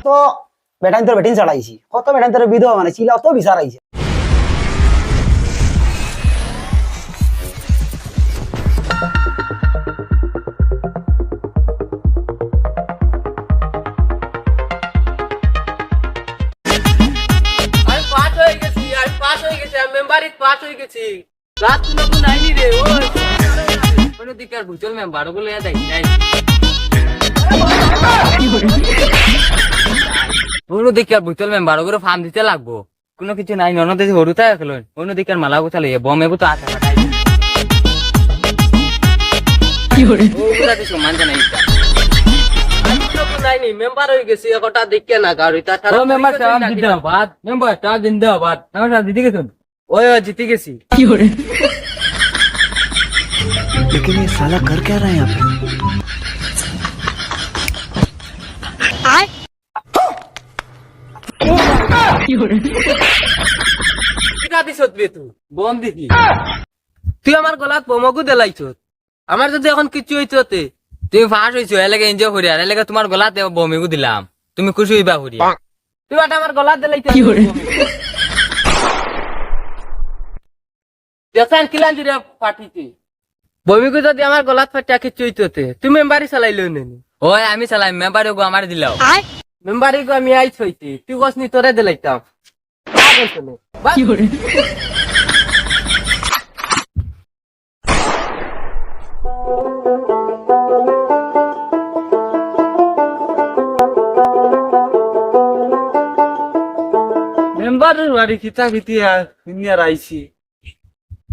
তো বেটাইন তোর বেটিন চড়াইছি কত বেটাইন তোর বিধবা মানে চিলা অত বিচার আইছে বুঝল মেম্বার করে ফার্ম দিতে লাগবো কোনো কিছু নাই ননদে হরু থাকলো অন্যদিকে মালা গোছা লাগে বম এবো তো আছে সমান জানাই মেম্বার হয়ে গেছি একটা দেখে না গাড়ি মেম্বার জিন্দাবাদ জিতে গেছেন ওই জিতে গেছি लेकिन ये साला कर क्या रहा है यहाँ पे তুই আমার গলাত পমকু দেলাইছ আমার যদি এখন কিছু হইতে তুমি ফাঁস হইছো এলাকা এনজয় করি আর এলাকা তোমার গলাত বমিকু দিলাম তুমি খুশি হইবা করি তুই আমার গলাত দেলাইছ কিলান দিলে ফাটিছি বমিকু যদি আমার গলাত ফাটিয়া কিছু হইতে তুমি মেম্বারি চালাইলো নি ওই আমি চালাই মেম্বারি গো আমার দিলাও মেম্বারি গো আমি আইছ হইতে তুই কসনি তোরে দিলাইতাম মেম্বারের বাড়ি খিতা খিতি দুনিয়ার আইছি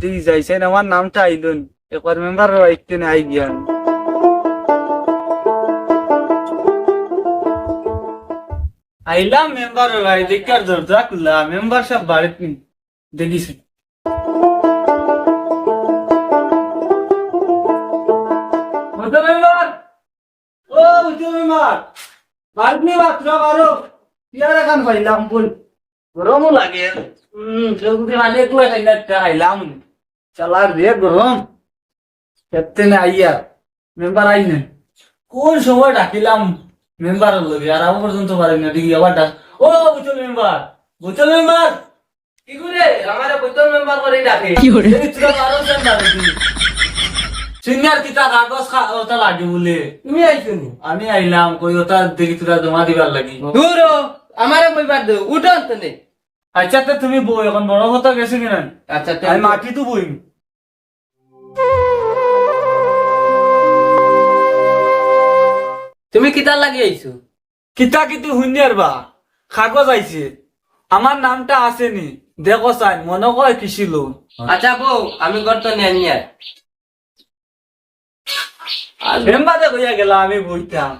তুই যাইছেন আমার নামটা আইলন একবার মেম্বারের বাড়িতে আই গিয়া আইলাম মেম্বারের বাড়ি দেখার দরজা খুললা মেম্বার সব বাড়িতে দেখিস মেম্বার ও মেম্বার বাড়ি মাত্র বারো ইয়ার এখন পাইলাম বল গরমও লাগে খাইলাম চালার রে গরম খেতে না আইয়া মেম্বার আই না কোন সময় ডাকিলাম মেম্বার লগে আর আবার পর্যন্ত পারি না দিকে আবার ডাক ও বুঝল মেম্বার কি করে আমার বুঝল মেম্বার করে ডাকে তোরা আরো সিনিয়র কিতা কাগজ ওটা লাগে বলে তুমি আইছো আমি আইলাম কই ওটা দেখি তোরা জমা দিবার লাগি দূর আমারে কইবার দে উঠো তনে আচ্ছা তো তুমি বই এখন বড় কথা গেছে কিনা আচ্ছা আমি মাটি তো বই তুমি কিতা লাগি আইছো কিতা কিতি হুইনিয়ার বা কাগজ আইছে আমার নামটা আসেনি দেখো চাই মনে কয় কিছিল আচ্ছা বউ আমি গর্ত নিয়ে মেম্বারে কইয়া গেলাম আমি বইতাম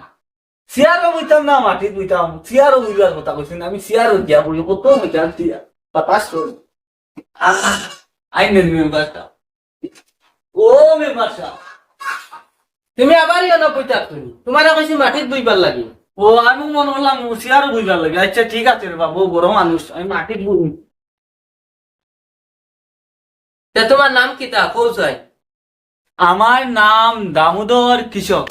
চেয়ারও বইতাম না মাটিত বইতাম চেয়ারও বইবার কথা কইছেন আমি চেয়ারও দিয়া বলি কত বইতাম বাতাস আইনের মেম্বারটা ও মেম্বার সাহেব তুমি আবার না কইতা তুমি তোমার কইছি মাটিত বইবার লাগি ও আমি মনে হলাম চেয়ারও বইবার লাগে আচ্ছা ঠিক আছে রে বাবু বড় মানুষ আমি মাটিত বই তোমার নাম কিতা কৌ চাই আমার নাম দামোদর কৃষক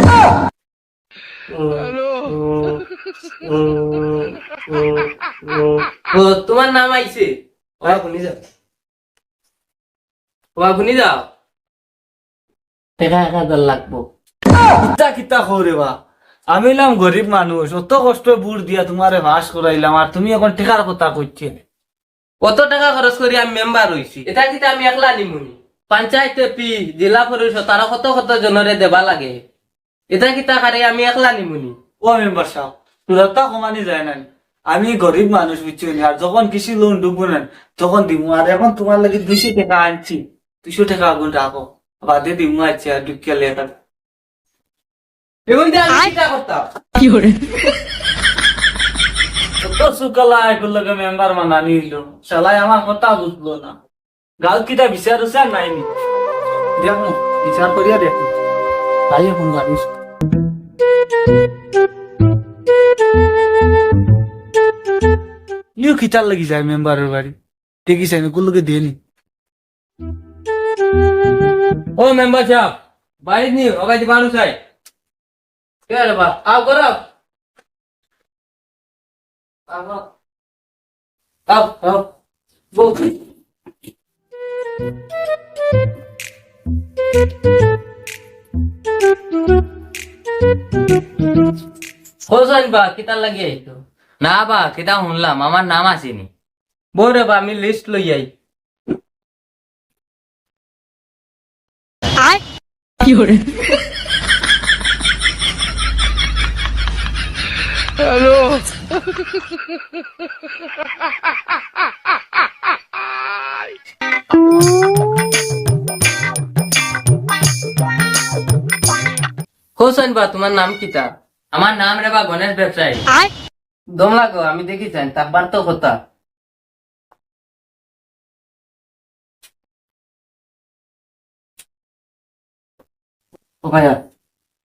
তোমার নাম আইছে শুনি যাও টাকা 1000 লাগবো কিতা কিতা খরে বা আমি এলাম গরিব মানুষ অত কষ্ট বুড় দিয়া তোমারে বাস করাইলাম আর তুমি এখন টেকার কথা কইছে কত টাকা খরচ করি আমি মেম্বার হইছি এটা কিতা আমি একলা নিমুনি পঞ্চায়েত পি জেলা পরিষদ তারা কত কত জনরে দেবা লাগে এটা কিতা কারে আমি একলা নিমুনি ও মেম্বার সাহেব তোরা তা কমানি যায় না আমি গরিব মানুষ বুঝছি আর যখন কৃষি লোন ঢুকবো না তখন দিমু আর এখন তোমার লাগে 200 টাকা আনছি 200 টাকা আগুন রাখো বাদে দিমু আছে আর ঢুকিয়া লেখা এখন আমি কিতা করতাম কি করে তো সুকালা এগুলো মেম্বার মানানি নিল শালাই আমার কথা বুঝলো না গাল কিটা বিচার নাই নি দেখো বিচার করিয়া দেখো তাই এখন জানিস ইউ কিটার লাগি যায় মেম্বারের বাড়ি দেখিস আমি গুলোকে দিয়ে নি ও মেম্বার সাহেব বাড়ি নি ওকাই বাড়ু চাই কে রে বা আও করো আও আও আও বউ হোসেন বা কিতা লাগি আইতো না বা কিতা শুনলাম আমার নাম আসেনি বউ রে বা আমি লিস্ট লই আই হোসেন বা তোমার নাম কিতা আমার নাম রে বা গণেশ ব্যবসায়ী দম লাগো আমি দেখি চাই তারবার তো কথা ও ভাইয়া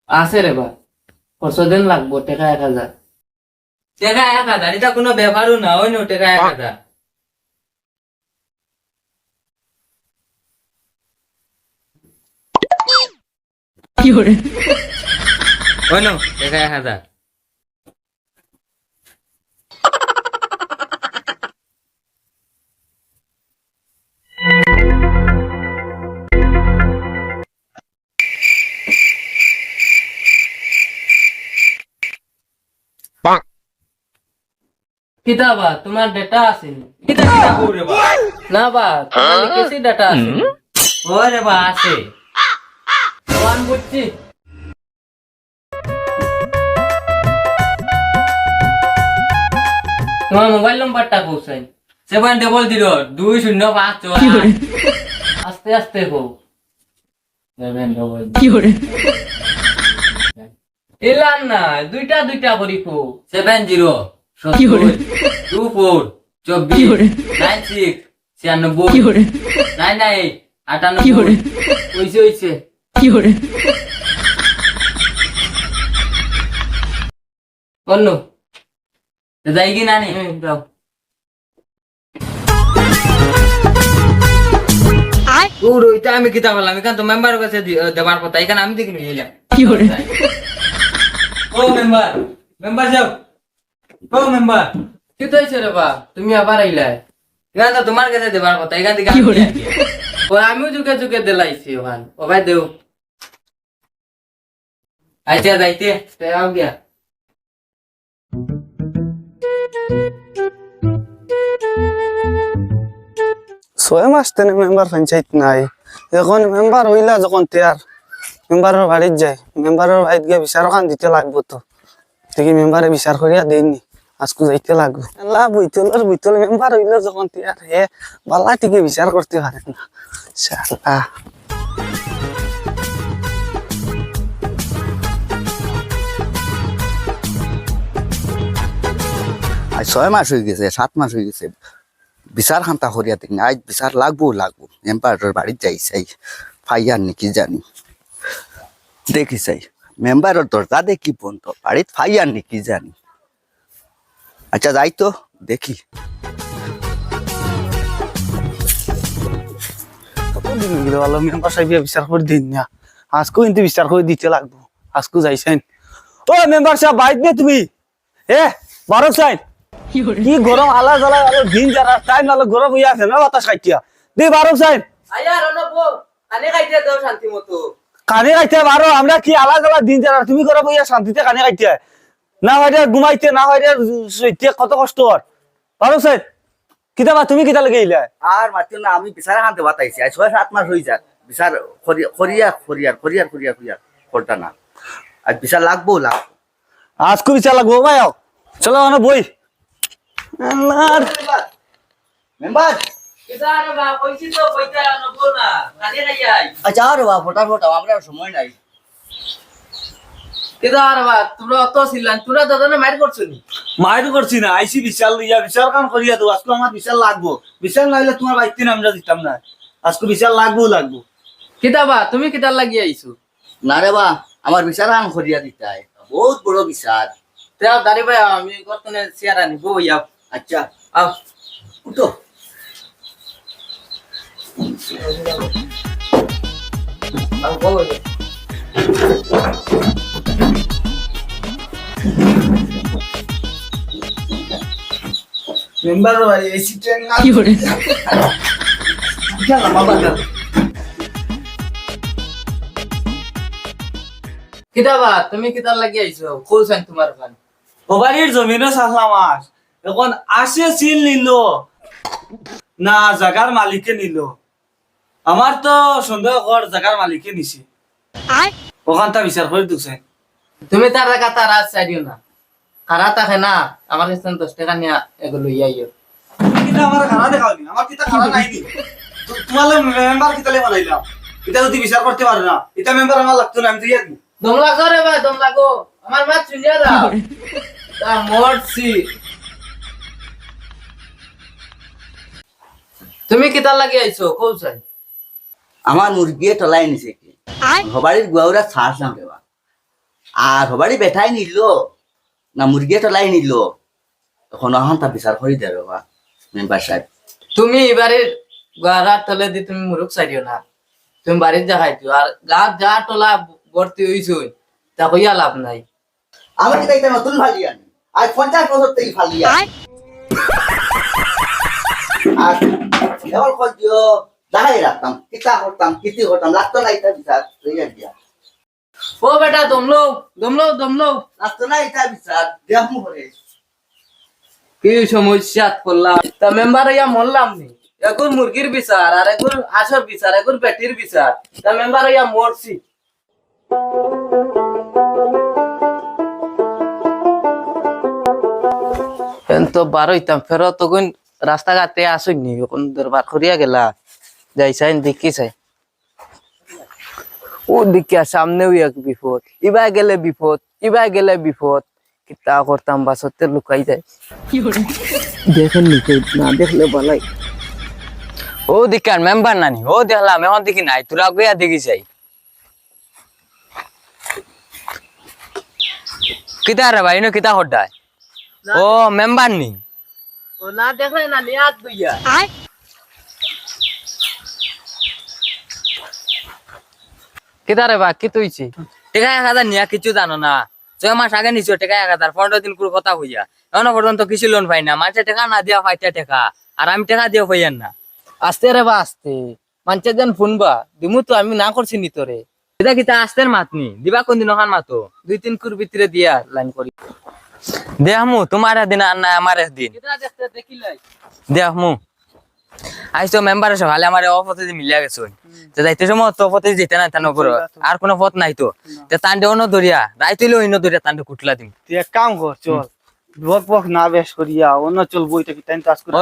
আছে রে বা কতদিন লাগবো টাকা 1000 টাকা 1000 এটা কোনো ব্যাপারও না ওই নো টাকা 1000 ওই নো টাকা 1000 কিতা বা তোমার ডেটা আছে কিতা কিতা করে বা না বা তোমার লিখেছি ডেটা আছে ওরে বা আছে কোন বুঝছি তোমার মোবাইল নাম্বারটা পৌঁছাই 700 আস্তে আস্তে কো 700 এলাম না দুইটা দুইটা করি কো 70 24 96 96 99 98 হইছে অন্য যাই কি না নে যাও ওর ওইটা আমি কিতা বললাম এখান তো মেম্বার কাছে দেবার কথা এখানে আমি দেখি নিলাম ও মেম্বার যাও ও মেম্বার কি তো হইছে রে বা তুমি আবার আইলা এখান তো তোমার কাছে দেবার কথা এখান থেকে ও আমিও যুগে যুগে দিলাইছি ওখান ও ভাই দেও আচ্ছা যাইতে আও গিয়া 6 মাস তেনে মেম্বার পঞ্চায়েত নাই এখন মেম্বার হইলা যখন তেয়ার মেম্বারের বাড়িত যায় মেম্বারের বাড়িত গিয়ে বিচার খান দিতে লাগবো তো দেখি মেম্বারে বিচার করিয়া দেয়নি আজকে যাইতে লাগবো আল্লাহ বুইতল মেম্বার হইলো যখন তেয়ার হে বালা টিকে বিচার করতে পারে না শালা আজ 6 মাস হয়ে গেছে 7 মাস হয়ে গেছে বিচার খান্তা করিয়া দিন আজ বিচার লাগবো মেম্বারের বাড়িত যাই চাই ফাইয়ার নাকি জানি দেখি চাই মেম্বারের দরজা দেখি বন্ধ বাড়িত ফাইয়ার নাকি জানি আচ্ছা যাই তো দেখি কতদিন গেলে ভালো মেম্বার সাহেব বিচার করে দিন না আজকেও কিন্তু বিচার করে দিতে লাগবো আজকেও যাইছেন ও মেম্বার সাহেব বাইত নে তুমি বারো সাইন কি গরম আলা জ্বালা আলো দিন যারা টাইম আলো গরম হইয়া আছে না বাতাস খাইতিয়া দি বারো সাইন আয়া রনবো আনে খাইতে দাও শান্তি মতো কানে খাইতে বারো আমরা কি আলা জ্বালা দিন যারা তুমি গরম হইয়া শান্তিতে কানে খাইতে না হয় ঘুমাইতে না হয় সইতে কত কষ্ট কর বারো সাইন কিতাবা তুমি কিতা লাগে ইলা আর মাত্র না আমি বিচার খানতে বাতাইছি আজ 6-7 মাস হয়ে যাক বিচার করিয়া করতা না আজ বিচার লাগবো আজকে বিচার লাগবো ভাই চলো মানে বই আল্লাহর মেম্বার কিতা রে বা কইছি তো কইতা নবো না কানে নাই আই আচ্ছা আর ফোটা আমরা সময় নাই কিতা রে বা তোমরা অত ছিলেন তোমরা দাদানে মাইর করছো নি মায়ের করছি না আইসি বিচার লইয়া বিচার কাম করিয়া তো আজকে আমার বিচার লাগবো বিচার নাইলে তোমার বাইতে আমরা দিতাম না আজকে বিচার লাগবো কিতা বা তুমি কিতা লাগি আইছো না রে বা আমার বিচার খান করিয়া দিতাই বহুত বড় বিচার তেও দাঁড়ি ভাই আমি কতনে চেয়ার আনি বই আও আচ্ছা আও উঠো মেম্বারের বাড়ি এসি ট্রেন না কিতাবা তুমি কিতার লাগি আইছো কোথায় তোমার কান বাড়ির জমিনও চাষলাম আস এখন আসে সিল নিল না জাগার মালিকে নিল আমার তো সন্দেহ কর জাগার মালিকে নিছে ওখানটা বিচার করে দিছে তুমি তার টাকা তার আজ চাইও না খারা থাকে না আমার কাছে 10 টাকা নিয়ে এগুলো ইয়াইও কিন্তু আমার খানা দেখাওনি আমার কিতা খানা নাই নি তোমালে মেম্বার কিতালে বানাইলাম এটা যদি বিচার করতে পারে না এটা মেম্বার আমার লাগতো না আমি তো ইয়াদ দম লাগো রে ভাই দম লাগো আমার মাছ শুনিয়া দাও তা মরছি তুমি কিতার লাগি আইছো কোথায় আমার মুরগি টলাই নিছে কি হবাড়ির গুয়াউরা ছাড়লাম রেবা আর হবাড়ি বেঠাই নিল না মুরগি টলাই নিল এখন তা বিচার করে দে রেবা মেম্বার সাহেব তুমি এবারে গাড়ার তলে দি তুমি মুরুখ চাইও না তুমি বাড়ির জায়গায় দিও আর গাছ যা টলা ভর্তি হইছো তা কইয়া লাভ নাই আমার কি এটা নতুন ফালিয়া আজ 50 বছর থেকে ফালিয়া আর এবার কই দিও দাঁড়াই রাখতাম কিতা করতাম লাগতো না এটা বিচার রেয়া দিয়া ও বেটা দমলো লাগতো না এটা বিচার দেহমু করে কি সমস্যা করলাম তা মেম্বার ইয়া মরলাম নি এখন মুরগির বিচার আর এখন আসার বিচার এখন পেটির বিচার তা মেম্বার ইয়া মরছি তো বারো হইতাম ফেরত তখন রাস্তাঘাটে আসুননি এখন দরবার করিয়া গেলা যাইছাই দেখি চাই ও দেখিয়া সামনেও এক বিপদ ইবা গেলে বিপদ কিতা করতাম বাসতে লুকাই যায় দেখেন নিচে না দেখলে বলাই ও দেখার মেম্বার নানি ও দেখলাম এখন দেখি নাই তোরা গিয়া দেখি যাই কিতা রে ভাই কিতা হড্ডায় ও মেম্বার নি ও না দেখলে না নিয়াত দুইয়া কিতা রে বা কি তুইছি টাকা 1000 নিয়া কিছু জানো না 6 মাস আগে নিছো টাকা 1000 15 দিন পুরো কথা হইয়া এখনো পর্যন্ত কিছু লোন পাই না মানুষের টাকা না দিয়া পাইতে টাকা আর আমি টাকা দিয়া পাইয়ান না আস্তে রে বা আস্তে মানুষের যেন ফোনবা দিমু তো আমি না করছি নি তোরে এটা কিতা আস্তের মাতনি দিবা কোন দিন ওখান মাতো 2-3 কুর ভিতরে দিয়া লাইন করি দেহমু তোমার দিন আর না আমার দিন দেহমু আইসো মেম্বার সকালে আমার অফতে মিলিয়া গেছো যাইতে সময় তো পথে যেতে না তান উপর আর কোনো পথ নাই তো তান্ডে অন্য দরিয়া রাইতেলে অন্য দরিয়া তান্ডে কুটলা দিম তুই এক কাম কর চল বক না বেশ করিয়া অন্য চল বইটা কি টাইম পাস করে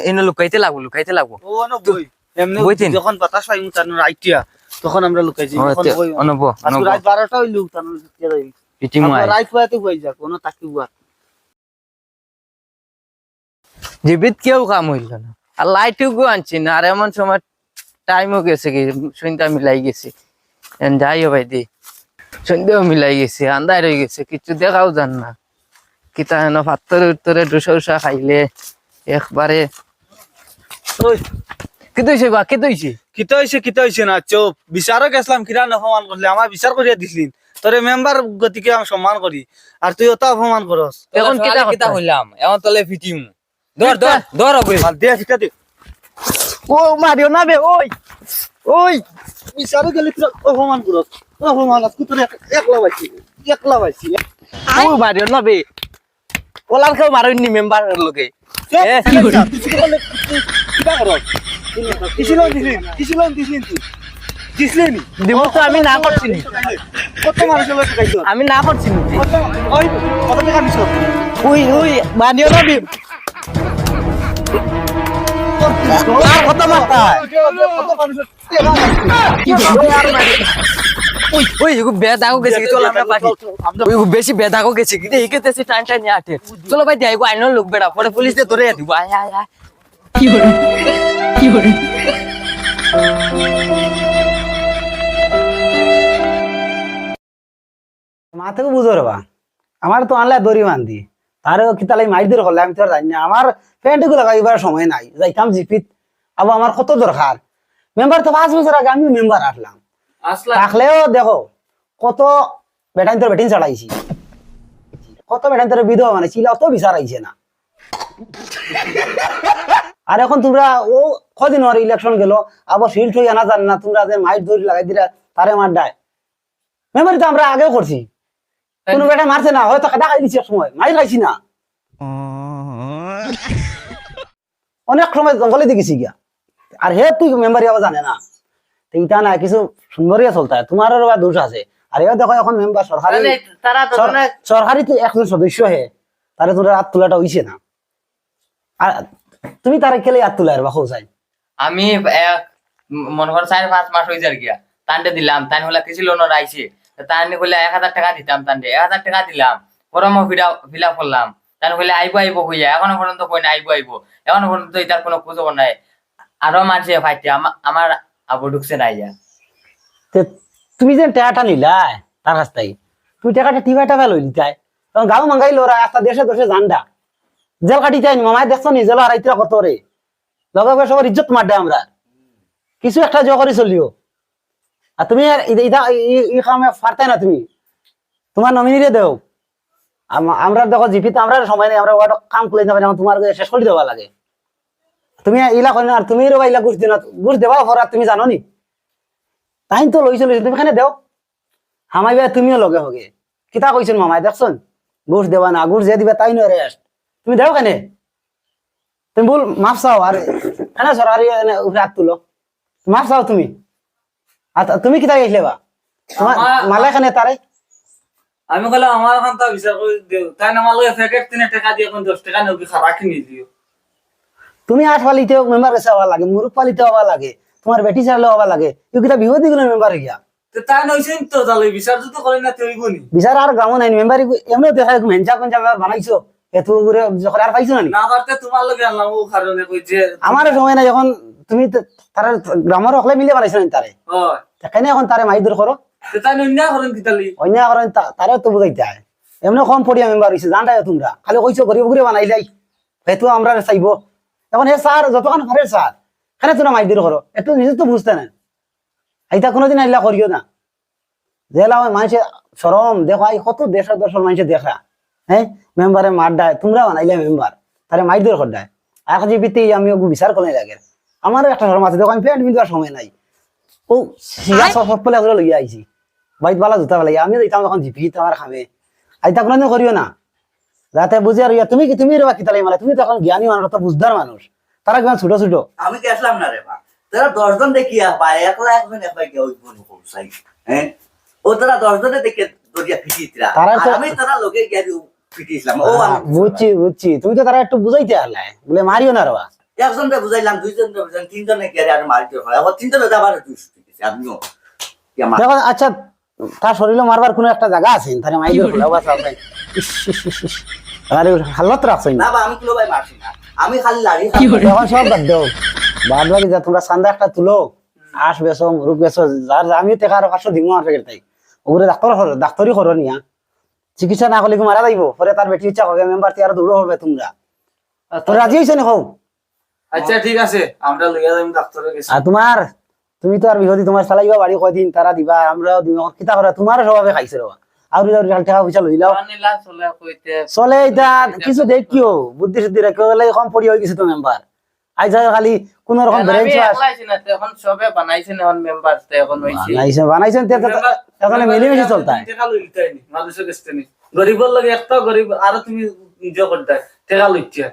ইনো লুকাইতে লাগবো ও অন্য বই এমনি বইতেন। যখন বাতাস হয় তার রাইটিয়া তখন আমরা লুকাই যাই এখন বই অনব আজকে রাত 12টা হইলো তার কে যাই পিটিমু আই রাত হইতে হই যাক কোনো তাকিবা জীবিত কেউ কাম হইল না আর লাইটও আনছি না আর এমন সময় টাইমও গেছে কি সন্ধ্যা মিলাই গেছে যাইও ভাই দি সন্ধ্যাও মিলাই গেছে আন্দার হয়ে গেছে কিছু দেখাও যান না কিতা হেন ভাতরে উত্তরে ডুসা খাইলে একবারে ওই কি তুইছে বা কি তুইছে কিতা হইছে না চুপ বিচারক গেছলাম কিরা অপমান করলে আমার বিচার করিয়া দিছিলেন তোরে মেম্বার গতিকে আমি সম্মান করি আর তুই ওটা অপমান করস এখন কিতা হইলাম এখন তলে ফিটিম ধর দে ফিটা দে ও মারিও না বে ওই বিচারক গেলে তুই অপমান করস অপমান আজকে তোরে একলা পাইছি ও মারিও না বে ওলার কেউ মারুননি মেম্বারের লোকে দিব তো আমি না করছি নি। কত মানুষের লোক খাইছো আমি না করছি নি। ওই কত টাকা দিছ ওই মারিও না বে আর কত মারতা কত মানুষের টাকা ওই বেদাগো গেছে কি চল আমরা পাঠি ওই বেশি বেদাগো গেছে কি এই কেতেছে টাইম টাইম আটে চলো ভাই যাইগো আইনো লোক বেড়া পরে পুলিশ দিয়ে ধরে দিব আয় কি করে মাথাকে বুঝো রে বা আমার তো আনলে দড়ি বান্ধি তারও কিতালাই মাইর দিয়ে হলে আমি তো আর জানি না আমার প্যান্ট গুলো লাগাইবার সময় নাই যাইতাম জিপিত আবার আমার কত দরকার মেম্বার তো 5 বছর আগে আমি মেম্বার আসলাম আসলা থাকলেও দেখো কত বেটাইন তোর বেটিন ছাড়াইছি, কত বেটাইন তোর বিধবা মানে ছিল তো বিচার আইছে না। আর এখন তোমরা ও কদিন আর ইলেকশন গেল আবার শিল্ড হয়ে আনা জান না, তোমরা যে মাইট ধরি লাগাই দিলা তারে মার ডায়। মেমোরি তো আমরা আগেও করছি, কোনো বেটা মারছে না, হয়তো ডাকাই দিছি এক সময়, মাইর খাইছি না, অনেক সময় জঙ্গলে দেখেছি গিয়া। আর হে তুই মেম্বারি আবার জানে না, তো ইটা না কিছু সুন্দরিয়া চলতা, তোমারও বা দোষ আছে। আর এও দেখো এখন মেম্বার সরকারি তারা তো সরকারি তো একজন সদস্য হে, তারে তোর হাত তোলাটা হইছে না। আর তুমি তারে কেলে হাত তুলে আর বা খোঁজাই আমি মনে কর 4-5 মাস হয়ে যার গিয়া তান্ডে দিলাম, তাই হলে কিছু লোন আইছে, তাই হলে 1000 টাকা দিতাম, তান্ডে 1000 টাকা দিলাম, ফরম ফিল আপ করলাম, তাই হলে আইবো হইয়া এখনো পর্যন্ত কই না আইবো, এখনো পর্যন্ত এটার কোনো খোঁজ খবর নাই। আরো মানছে ফাইতে আমার আবু ঢুকছে না ইয়া। তে তুমি যে টাকাটা নিলাই তার কাছ থেকে, তুমি টাকাটা টিভাইটা ফেল হইলি তাই, তখন গাঁও মাঙ্গাই লোরা আস্তা দেশে দেশে জানডা জেল কাটি যাই মামায় দেখছো নি জেল হারাইতরা কত রে, লগে সবার ইজ্জত মারডে আমরা কিছু একটা জয় করে চলিও। আর তুমি আর ই কামে পারতাই না, তুমি তোমার নমিনিরে দেও। আমরা দেখো জিপিতে আমরা সময় নেই, আমরা ওটা কাম করে যাবে, তোমার শেষ করে দেওয়া লাগে। তুমি ইলা করি না, আর তুমি রবা ইলা ঘুষ দিনা, ঘুষ দেওয়া ফরাত তুমি জানো নি, তাই তো লইছিল তুমি খানে দেও হামাই ভাই তুমিও লগে হগে কিতা কইছেন মামাই দেখছন, ঘুষ দেওয়া না, ঘুষ যে দিবে তাই নয় রেস্ট, তুমি দেও কেনে, তুমি বল মাফ চাও। আর কেন সরকারি উপরে হাত তুলো, মাফ চাও তুমি। আর তুমি কিতা গেছিলে বা তোমার মালাই খানে তারে, আমি কইলাম আমার এখন তো বিচার করে দিও, তাই না আমার লগে প্যাকেট 3 টাকা দিয়ে এখন 10 টাকা নেও কি খারাপ কিনে দিও। তুমি 8 পালিতেও মেম্বার কাছে হওয়া লাগে, মুরুখ পালিতে হওয়া লাগে, তোমার বেটি চাইলে হওয়া লাগে, এই কিতা বিপদী গুলো মেম্বার গিয়া তো তাই নইছেন তো তাহলে বিচার যদি করে না তুই বনি বিচার আর গামো নাই মেম্বার এমনি দেখা মেঞ্চা কোন জায়গা বানাইছো এত করে যখন আর পাইছো না নি? না করতে তোমার লগে আনলাম ও কারণে কই যে আমার সময় নাই, যখন তুমি তারা গ্রামের অকলে মিলে বানাইছো না তারে, হয় কেন এখন তারে মাই দূর করো, তো তাই নইনা করেন কি তালি অন্য করেন তারে তো বুঝাইতে হয়। এমনি কম পড়িয়া মেম্বার হয়েছে জানটাই তোমরা, খালি কইছো গরিব করে বানাইলাই হেতু আমরা চাইবো। এখন হে স্যার যতক্ষণ হারে স্যার কেন তোমরা মাই দূর করো, একটু নিজে তো বুঝতে না, এইটা কোনোদিন আইলা করিও না। জেলা মানুষে সরম দেখো, এই কত দেশের দর্শন মানুষে দেখা, হ্যাঁ মেম্বারে মার দেয়, তোমরা বানাইলে মেম্বার তারে মাই দূর কর দেয়। এখন যে ভিত্তি আমি বিচার করে লাগে, আমারও একটা শরম আছে, দেখো আমি প্যান্ট পিন্ধার সময় নাই, ও সিয়া সফলে এগুলো লইয়া আইছি, বাইত বালা জুতা পেলাই আমি দিতাম এখন জিপি তোমার খাবে, আইতা কোনোদিন করিও না, যাতে বুঝে আর ইয়া তুমি কি তুমি রে বা কিতালাই মালা, তুমি তো এখন জ্ঞানী মানুষ, তো বুঝদার মানুষ, তারা কিমান ছোট ছোট। আমি গেছিলাম না রে বা, তোরা 10 জন দেখিয়া বা একলা একজন একলা কেউ বনি করছাই, হ্যাঁ ও তোরা 10 জনে দেখে দরিয়া ফিটিতরা, তারা তো- আর আমি তোরা লোকে গিয়ে ফিটিছিলাম। ও আমি বুঝছি বুঝছি, তুমি তো তারা একটু বুঝাইতে আলাই বলে মারিও না রে বা। একজনকে বুঝাইলাম, 2 জনকে বুঝাইলাম, 3 জনে গিয়ে আর মারিতে হয়, আবার 3 জনে যাবার আমিও দেখো আচ্ছা তার শরীরে মারবার কোনো একটা জায়গা আছে তারে মাই দূর করো বাস আপনি, আরে হালত রাখছেন না বা আমি কিলো ভাই মারছি না, আমি খালি লাড়ি এখন সব বাদ দাও, বাদ বাকি যা তোমরা চান্দা একটা তুলো, আস বেছো মুরুখ বেছো, যার আমি টাকা আর 500 দিব আর পেকেট তাই ওগুলো ডাক্তারি করো নিয়া, চিকিৎসা না করলে কি মারা যাইব, পরে তার বেটি ইচ্ছা হবে মেম্বার তে আর দৌড় হবে, তোমরা তোর রাজি হইছ না হও। আচ্ছা ঠিক আছে আমরা লইয়া যাই ডাক্তারের কাছে। আর তোমার তুমি তো আর বিহদি তোমার চালাইবা বাড়ি কয়দিন তারা দিবা, আমরাও দিব, কিতা করা তোমার স্বভাবে খাইছে রে আর টাকা পয়সা লইলাও নিলা চলে কইতে চলে, এটা কিছু দেখিও বুদ্ধি শুদ্ধি রেখে গেলে কম পড়ি হয়ে গেছে তো মেম্বার, আজ খালি কোন রকম আমি ব্রেঞ্চ একলাইছি না, এখন সবে বানাইছেন এখন মেম্বার এখন হইছে বানাইছেন এখন মিলেমিশে চলতে হয়। টাকা লইতাই নি মানুষের কাছে নি, গরিবের লগে একটা গরিব আর তুমি নিজে করতে টাকা লইছে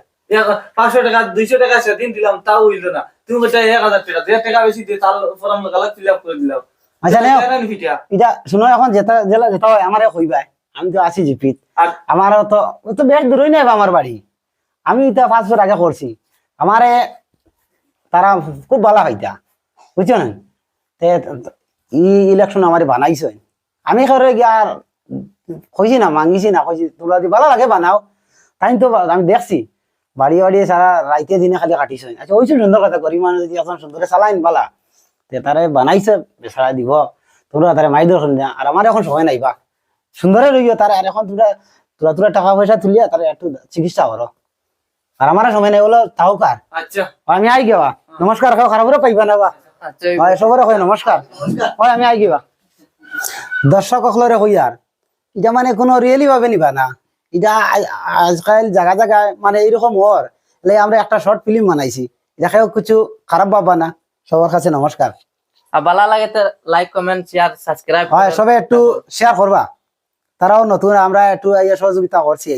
500 টাকা 200 টাকা সেদিন দিলাম তাও হইল না, তুমি বলতে 1000 টাকা যে টাকা বেশি দিয়ে তার ফর্ম গালাত ফিল আপ করে দিলাম। আচ্ছা নেও টাকা নি ফিটিয়া এটা শুনো, এখন যেটা জেলা যেটা হয় আমারে কইবা, আমি তো আছি জিপিত, আর আমারও তো ও তো বেশ দূরই নাই আমার বাড়ি, আমি তো 5 বছর আগে করছি, আমারে তারা খুব ভালো হইতা বুঝছো না, ইলেকশন আমার বানাইছ, আমি করে গিয়া আর কইছি না মাঙ্গিছি না, কইছি তোমরা যদি ভালো লাগে বানাও, তাই তো আমি দেখছি বাড়ি বাড়ি সারা রাইতে দিনে খালি কাটিছ। আচ্ছা ওইসব সুন্দর কথা, গরিব মানুষ যদি এখন সুন্দর চালাইন বালা, তে তারে বানাইছে বেচারা দিব, তোমরা তারে মাই দর্শন দেয়া, আর আমার এখন সময় নাইবা সুন্দরে রইও তারা, আর এখন তোমরা তোরা তোরা টাকা পয়সা তুলিয়া তারা একটু চিকিৎসা করো, আর আমার সময় নাই বলো তাও কার, আচ্ছা আমি আই গেবা নমস্কার, খাও খারাপ করে পাইবা না বা, আচ্ছা সবরে কই নমস্কার, আমি আই গেবা। দর্শক সকলরে কইয়ার এটা মানে কোনো রিয়েলি ভাবে নিবা না, এটা আজকাল জায়গা জায়গায় মানে এইরকম হর আমরা একটা শর্ট ফিল্ম বানাইছি, এটাকেও কিছু খারাপ ভাববা না। সবার কাছে নমস্কার। আর ভালো লাগে তো লাইক কমেন্ট শেয়ার সাবস্ক্রাইব হয় সবাই একটু শেয়ার করবা, তারাও নতুন, আমরা একটু সহযোগিতা করছি।